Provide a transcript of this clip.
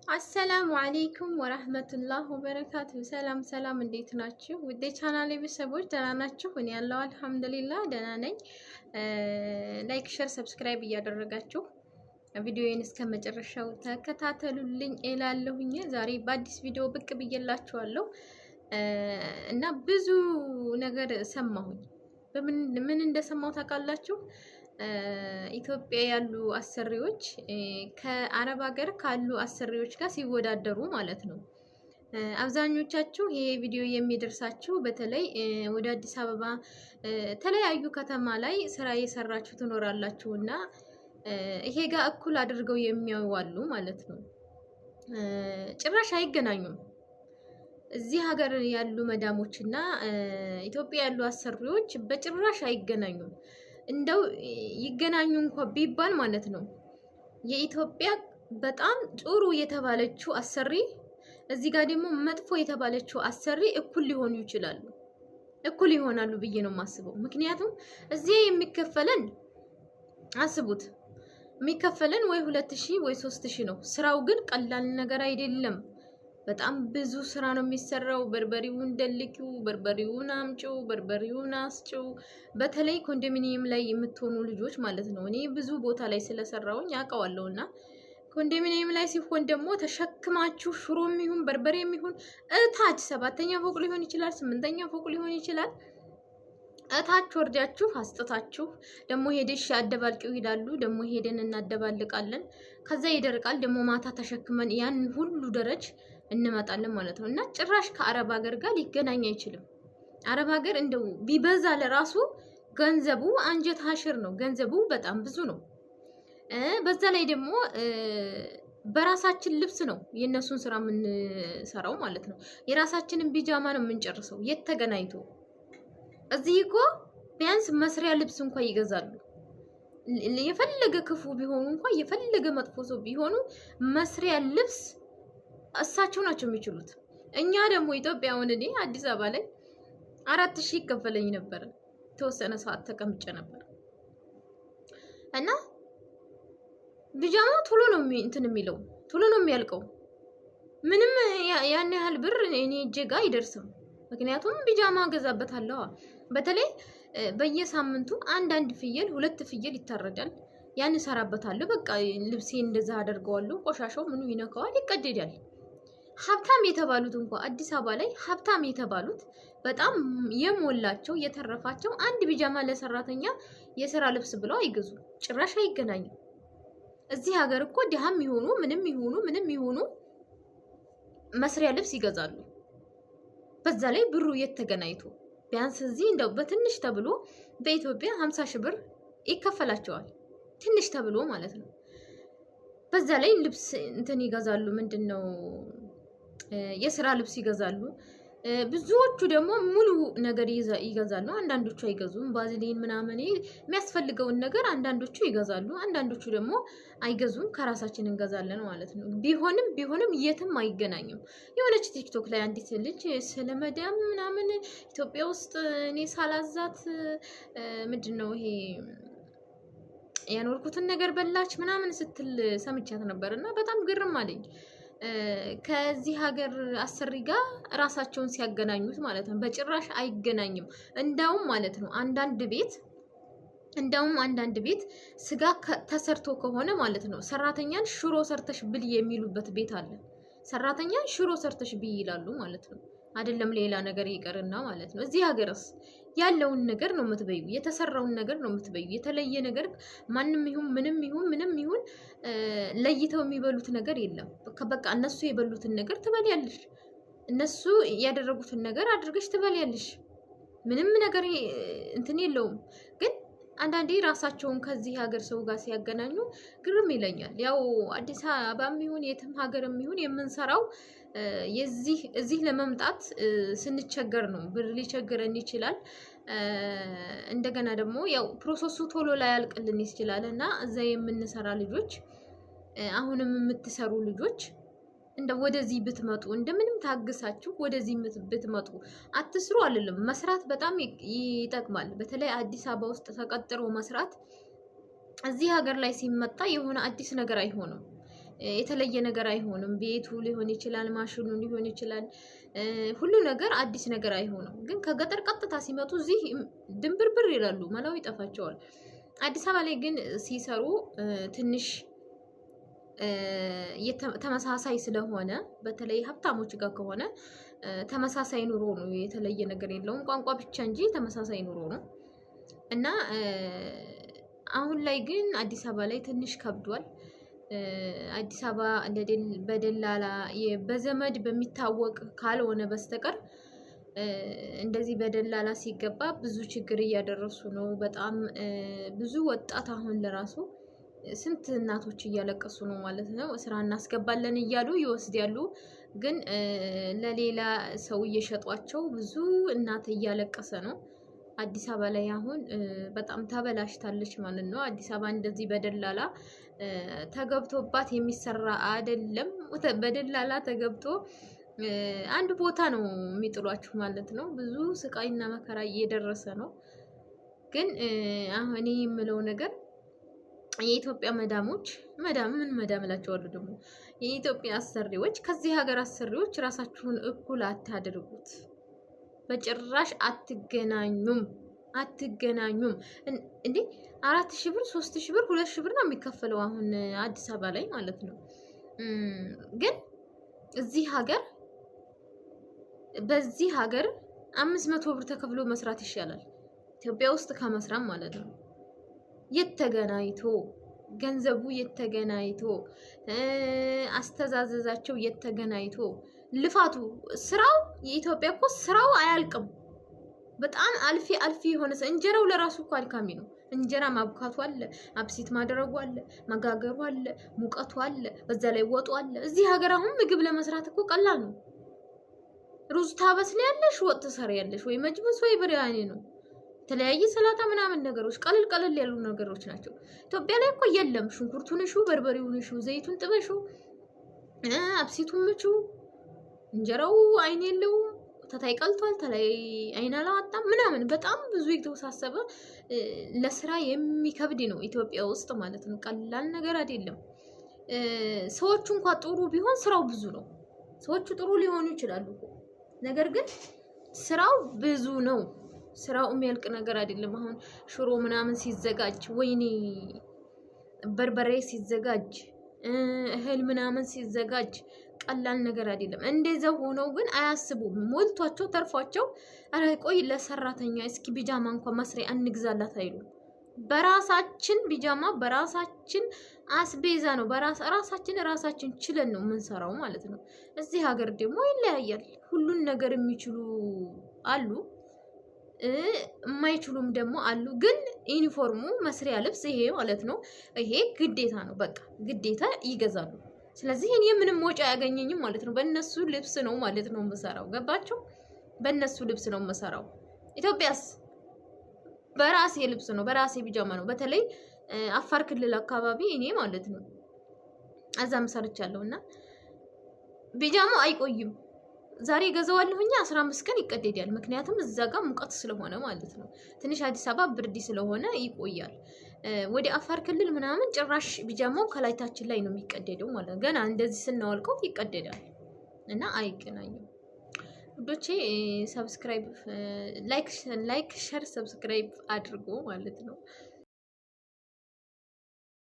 አሰላሙ አለይኩም ወራህመቱላህ ወበረካቱ። ሰላም ሰላም፣ እንዴት ናችሁ? ውዴ ቻናሌ ቤተሰቦች ደህና ናችሁ? እኔ ያለው አልሐምዱሊላህ ደህና ነኝ። ላይክ፣ ሼር፣ ሰብስክራይብ እያደረጋችሁ ቪዲዮዬን እስከ መጨረሻው ተከታተሉልኝ እላለሁኝ። ዛሬ በአዲስ ቪዲዮ ብቅ ብዬላችኋለሁ እና ብዙ ነገር ሰማሁኝ። ምን እንደሰማሁ ታውቃላችሁ? ኢትዮጵያ ያሉ አሰሪዎች ከአረብ ሀገር ካሉ አሰሪዎች ጋር ሲወዳደሩ ማለት ነው። አብዛኞቻችሁ ይሄ ቪዲዮ የሚደርሳችሁ በተለይ ወደ አዲስ አበባ ተለያዩ ከተማ ላይ ስራ እየሰራችሁ ትኖራላችሁ እና ይሄ ጋር እኩል አድርገው የሚያዋሉ ማለት ነው። ጭራሽ አይገናኙም። እዚህ ሀገር ያሉ መዳሞች እና ኢትዮጵያ ያሉ አሰሪዎች በጭራሽ አይገናኙም። እንደው ይገናኙ እንኳን ቢባል ማለት ነው የኢትዮጵያ በጣም ጥሩ የተባለችው አሰሪ እዚህ ጋር ደግሞ መጥፎ የተባለችው አሰሪ እኩል ሊሆኑ ይችላሉ፣ እኩል ይሆናሉ ብዬ ነው የማስበው። ምክንያቱም እዚህ የሚከፈለን አስቡት፣ የሚከፈለን ወይ 2000 ወይ 3000 ነው። ስራው ግን ቀላል ነገር አይደለም። በጣም ብዙ ስራ ነው የሚሰራው። በርበሬውን ደልቂው፣ በርበሬውን አምጪው፣ በርበሬውን አስጪው። በተለይ ኮንዶሚኒየም ላይ የምትሆኑ ልጆች ማለት ነው። እኔ ብዙ ቦታ ላይ ስለሰራውኝ ያውቀዋለሁና ኮንዶሚኒየም ላይ ሲሆን ደግሞ ተሸክማችሁ ሽሮም ይሁን በርበሬም ይሁን እታች 7ኛ ፎቅ ሊሆን ይችላል፣ 8ኛ ፎቅ ሊሆን ይችላል። እታች ወርዳችሁ አስጥታችሁ ደግሞ ሄደሽ አደባልቂው ይላሉ። ደግሞ ሄደን እናደባልቃለን። ከዛ ይደርቃል። ደግሞ ማታ ተሸክመን ያን ሁሉ ደረጃ እንመጣለን ማለት ነው። እና ጭራሽ ከአረብ ሀገር ጋር ሊገናኝ አይችልም። አረብ ሀገር እንደው ቢበዛ ለራሱ ገንዘቡ አንጀት ሀሽር ነው። ገንዘቡ በጣም ብዙ ነው። በዛ ላይ ደግሞ በራሳችን ልብስ ነው የነሱን ስራ የምንሰራው ማለት ነው። የራሳችንን ቢጃማ ነው የምንጨርሰው የተገናኝቶ። እዚህ እኮ ቢያንስ መስሪያ ልብስ እንኳን ይገዛሉ። የፈለገ ክፉ ቢሆኑ እንኳን የፈለገ መጥፎ ሰው ቢሆኑ መስሪያ ልብስ እሳቸው ናቸው የሚችሉት። እኛ ደግሞ ኢትዮጵያውን እኔ አዲስ አበባ ላይ 4000 ይከፈለኝ ነበር። ተወሰነ ሰዓት ተቀምጬ ነበር እና ቢጃማ ቶሎ ነው እንትን የሚለው ቶሎ ነው የሚያልቀው። ምንም ያን ያህል ብር እኔ እጄ ጋር አይደርስም። ምክንያቱም ቢጃማ ገዛበታለሁ። በተለይ በየሳምንቱ አንድ ፍየል 2 ፍየል ይታረዳል። ያን ሰራበታለሁ። በቃ ልብሴ እንደዛ አደርገዋለሁ። ቆሻሻው ምኑ ይነካዋል፣ ይቀደዳል። ሀብታም የተባሉት እንኳን አዲስ አበባ ላይ ሀብታም የተባሉት በጣም የሞላቸው የተረፋቸው አንድ ቢጃማ ለሰራተኛ የስራ ልብስ ብለው አይገዙ፣ ጭራሽ አይገናኙም። እዚህ ሀገር እኮ ድሃም ይሆኑ ምንም ይሆኑ መስሪያ ልብስ ይገዛሉ። በዛ ላይ ብሩ የተገናኝቶ ቢያንስ እዚህ እንደው በትንሽ ተብሎ በኢትዮጵያ 50,000 ብር ይከፈላቸዋል። ትንሽ ተብሎ ማለት ነው። በዛ ላይ ልብስ እንትን ይገዛሉ። ምንድነው የስራ ልብስ ይገዛሉ። ብዙዎቹ ደግሞ ሙሉ ነገር ይገዛሉ። አንዳንዶቹ አይገዙም። ባዝሊን ምናምን የሚያስፈልገውን ነገር አንዳንዶቹ ይገዛሉ፣ አንዳንዶቹ ደግሞ አይገዙም። ከራሳችን እንገዛለን ማለት ነው። ቢሆንም የትም አይገናኝም። የሆነች ቲክቶክ ላይ አንዲት ልጅ ስለ መዳም ምናምን ኢትዮጵያ ውስጥ እኔ ሳላዛት ምንድነው ይሄ ያኖርኩትን ነገር በላች ምናምን ስትል ሰምቻት ነበር እና በጣም ግርም አለኝ። ከዚህ ሀገር አሰሪ ጋር ራሳቸውን ሲያገናኙት ማለት ነው። በጭራሽ አይገናኝም። እንዳውም ማለት ነው አንዳንድ ቤት ስጋ ተሰርቶ ከሆነ ማለት ነው ሰራተኛን ሽሮ ሰርተሽ ብል የሚሉበት ቤት አለ። ሰራተኛን ሽሮ ሰርተሽ ብል ይላሉ ማለት ነው። አይደለም ሌላ ነገር ይቀርና ማለት ነው። እዚህ ሀገርስ ያለውን ነገር ነው የምትበዩ፣ የተሰራውን ነገር ነው የምትበዩ። የተለየ ነገር ማንም ይሁን ምንም ይሁን ለይተው የሚበሉት ነገር የለም። በቃ እነሱ የበሉትን ነገር ትበልያለሽ፣ እነሱ ያደረጉትን ነገር አድርገሽ ትበልያለሽ። ምንም ነገር እንትን የለውም። ግን አንዳንዴ ራሳቸውን ከዚህ ሀገር ሰው ጋር ሲያገናኙ ግርም ይለኛል። ያው አዲስ አበባም ይሁን የትም ሀገርም ይሁን የምንሰራው እዚህ ለመምጣት ስንቸገር ነው። ብር ሊቸግረን ይችላል። እንደገና ደግሞ ያው ፕሮሰሱ ቶሎ ላይ ያልቅልን ይችላል እና እዛ የምንሰራ ልጆች አሁንም የምትሰሩ ልጆች እንደ ወደዚህ ብትመጡ እንደምንም ታግሳችሁ ወደዚህ ብትመጡ አትስሩ አይደለም። መስራት በጣም ይጠቅማል። በተለይ አዲስ አበባ ውስጥ ተቀጥሮ መስራት እዚህ ሀገር ላይ ሲመጣ የሆነ አዲስ ነገር አይሆንም። የተለየ ነገር አይሆንም። ቤቱ ሊሆን ይችላል፣ ማሽኑ ሊሆን ይችላል፣ ሁሉ ነገር አዲስ ነገር አይሆንም። ግን ከገጠር ቀጥታ ሲመጡ እዚህ ድንብርብር ይላሉ፣ መላው ይጠፋቸዋል። አዲስ አበባ ላይ ግን ሲሰሩ ትንሽ ተመሳሳይ ስለሆነ በተለይ ሀብታሞች ጋር ከሆነ ተመሳሳይ ኑሮ ነው፣ የተለየ ነገር የለውም። ቋንቋ ብቻ እንጂ ተመሳሳይ ኑሮ ነው። እና አሁን ላይ ግን አዲስ አበባ ላይ ትንሽ ከብዷል። አዲስ አበባ በደላላ በዘመድ በሚታወቅ ካልሆነ በስተቀር እንደዚህ በደላላ ሲገባ ብዙ ችግር እያደረሱ ነው። በጣም ብዙ ወጣት አሁን ለራሱ ስንት እናቶች እያለቀሱ ነው ማለት ነው። ስራ እናስገባለን እያሉ ይወስዳሉ፣ ግን ለሌላ ሰው እየሸጧቸው ብዙ እናት እያለቀሰ ነው። አዲስ አበባ ላይ አሁን በጣም ተበላሽታለች ማለት ነው። አዲስ አበባ እንደዚህ በደላላ ተገብቶባት የሚሰራ አይደለም። በደላላ ተገብቶ አንድ ቦታ ነው የሚጥሏችሁ ማለት ነው። ብዙ ስቃይና መከራ እየደረሰ ነው። ግን አሁን እኔ የምለው ነገር የኢትዮጵያ መዳሞች ምን መዳም እላቸዋለሁ ደግሞ የኢትዮጵያ አሰሪዎች ከዚህ ሀገር አሰሪዎች ራሳችሁን እኩል አታድርጉት። በጭራሽ አትገናኙም። እንዴ 4000 ብር 3000 ብር 2000 ብር ነው የሚከፈለው አሁን አዲስ አበባ ላይ ማለት ነው። ግን በዚህ ሀገር 500 ብር ተከፍሎ መስራት ይሻላል ኢትዮጵያ ውስጥ ከመስራት ማለት ነው። የተገናኝቶ ገንዘቡ የተገናኝቶ አስተዛዘዛቸው የተገናኝቶ ልፋቱ ስራው የኢትዮጵያ እኮ ስራው አያልቅም። በጣም አልፊ የሆነ እንጀራው ለራሱ እኮ አድካሚ ነው። እንጀራ ማብካቱ አለ፣ አብሲት ማድረጉ አለ፣ መጋገሩ አለ፣ ሙቀቱ አለ፣ በዛ ላይ ወጡ አለ። እዚህ ሀገር አሁን ምግብ ለመስራት እኮ ቀላል ነው። ሩዝ ታበስሊያለሽ፣ ወጥ ትሰሪያለሽ፣ ወይ መጅበስ ወይ ብሪያኒ ነው። የተለያየ ሰላጣ ምናምን ነገሮች ቀለል ያሉ ነገሮች ናቸው። ኢትዮጵያ ላይ እኮ የለም። ሽንኩርቱን እሹ፣ በርበሬውን እሹ፣ ዘይቱን ጥበሹ፣ አብሲቱን ምቹ፣ እንጀራው አይን የለውም፣ ተታይ ቀልቷል፣ ተላይ አይን አላወጣም ምናምን። በጣም ብዙ የተወሳሰበ ለስራ የሚከብድ ነው ኢትዮጵያ ውስጥ ማለት ነው። ቀላል ነገር አይደለም። ሰዎቹ እንኳን ጥሩ ቢሆን ስራው ብዙ ነው። ሰዎቹ ጥሩ ሊሆኑ ይችላሉ፣ ነገር ግን ስራው ብዙ ነው። ስራው የሚያልቅ ነገር አይደለም። አሁን ሽሮ ምናምን ሲዘጋጅ፣ ወይኔ በርበሬ ሲዘጋጅ፣ እህል ምናምን ሲዘጋጅ ቀላል ነገር አይደለም። እንደዛው ሆነው ግን አያስቡም። ሞልቷቸው ተርፏቸው አረ ቆይ ለሰራተኛ እስኪ ቢጃማ እንኳን መስሪያ እንግዛላት አይሉ። በራሳችን ቢጃማ በራሳችን አስቤዛ ነው ራሳችን ችለን ነው የምንሰራው ማለት ነው። እዚህ ሀገር ደግሞ ይለያያል። ሁሉን ነገር የሚችሉ አሉ፣ የማይችሉም ደግሞ አሉ። ግን ዩኒፎርሙ መስሪያ ልብስ ይሄ ማለት ነው፣ ይሄ ግዴታ ነው። በቃ ግዴታ ይገዛሉ። ስለዚህ እኔ ምንም ወጪ አያገኘኝም ማለት ነው። በእነሱ ልብስ ነው ማለት ነው የምሰራው። ገባቸው? በእነሱ ልብስ ነው የምሰራው። ኢትዮጵያስ በራሴ ልብስ ነው፣ በራሴ ቢጃማ ነው። በተለይ አፋር ክልል አካባቢ እኔ ማለት ነው እዛም ሰርቻለሁና ቢጃማው አይቆይም። ዛሬ ገዛዋለሁኛ 15 ቀን ይቀደዳል። ምክንያቱም እዛ ጋር ሙቀት ስለሆነ ማለት ነው። ትንሽ አዲስ አበባ ብርድ ስለሆነ ይቆያል። ወደ አፋር ክልል ምናምን ጭራሽ ቢጃማው ከላይታችን ላይ ነው የሚቀደደው ማለት ነው። ገና እንደዚህ ስናወልቀው ይቀደዳል እና አይገናኝም። ውዶቼ ሰብስክራይብ፣ ላይክ፣ ሼር፣ ሰብስክራይብ አድርጎ ማለት ነው።